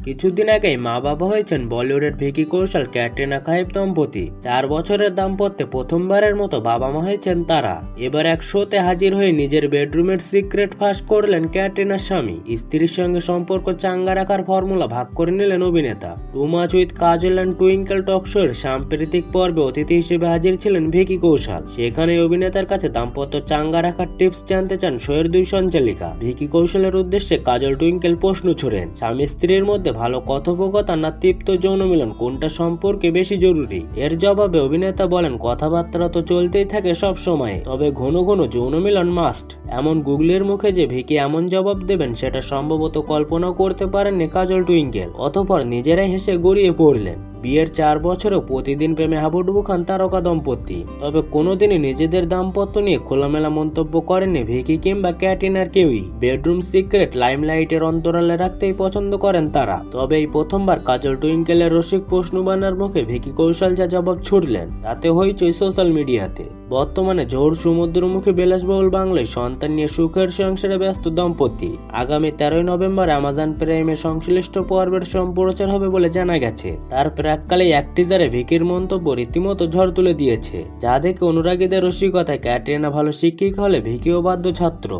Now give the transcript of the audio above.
কিছুদিন আগেই মা বাবা হয়েছেন বলিউডের ভিকি কৌশল ক্যাটরিনা কাইফ দম্পতি। 4 বছরের দাম্পত্যে প্রথমবারের মতো বাবা মা হয়েছেন তারা। এবার এক শোতে হাজির হয়ে নিজের বেডরুমের সিক্রেট ফাঁস করলেন ক্যাটরিনার স্বামী। স্ত্রীর সঙ্গে সম্পর্ক চাঙ্গা রাখার ফর্মুলা ভাগ করে নিলেন অভিনেতা। Too much with Kajol and Twinkle talk শোয়ের সাম্প্রতিক পর্বে অতিথি হিসেবে হাজির ছিলেন ভিকি কৌশল। সেখানে অভিনেতার কাছে দাম্পত্য চাঙ্গা রাখার টিপস জানতে চান শোয়ের 2 সঞ্চালিকা। ভিকি কৌশলের উদ্দেশ্যে কাজল টুইঙ্কেল প্রশ্ন ছড়েন, স্বামী স্ত্রীর মধ্যে ভালো কথোপকথন না তৃপ্ত যৌন মিলন কোনটা সম্পর্কে বেশি জরুরি? এর জবাবে অভিনেতা বলেন, কথাবার্তা তো চলতেই থাকে সব সময়, তবে ঘন ঘন যৌন মিলন মাস্ট। এমন গুগলের মুখে যে ভিকি এমন জবাব দেবেন সেটা সম্ভবত কল্পনাও করতে পারেননি কাজল টুইঙ্কেল। অতঃপর নিজেরাই হেসে গড়িয়ে পড়লেন। বিয়ের 4 বছরেও প্রতিদিন প্রেমে হাবুডুবু খান তারকা দম্পতি। তবে কোনোদিনই নিজেদের দাম্পত্য নিয়ে খোলামেলা মন্তব্য করেননি ভিকি কিংবা ক্যাটরিনার কেউই। বেডরুম সিক্রেট লাইমলাইটের অন্তরালে রাখতেই পছন্দ করেন তারা। তবে এই প্রথমবার কাজল টুইঙ্কেলের রসিক প্রশ্নবানার মুখে ভিকি কৌশল যা জবাব ছুড়লেন তাতে হইচই সোশ্যাল মিডিয়াতে। বর্তমানে ঝোড় সমুদ্রমুখী বিলাসবহুল বাংলায় সন্তান নিয়ে সুখের সংসারে ব্যস্ত দম্পতি। আগামী 13 নভেম্বর অ্যামাজন প্রাইমে সংশ্লিষ্ট পর্বের সম্প্রচার হবে বলে জানা গেছে। তার প্রাককালে এক টিজারে ভিকির মন্তব্য রীতিমতো ঝড় তুলে দিয়েছে, যা দেখে অনুরাগীদের রসিকতায় ক্যাটরিনা ভালো শিক্ষিকা হলে ভিকিও বাধ্য ছাত্র।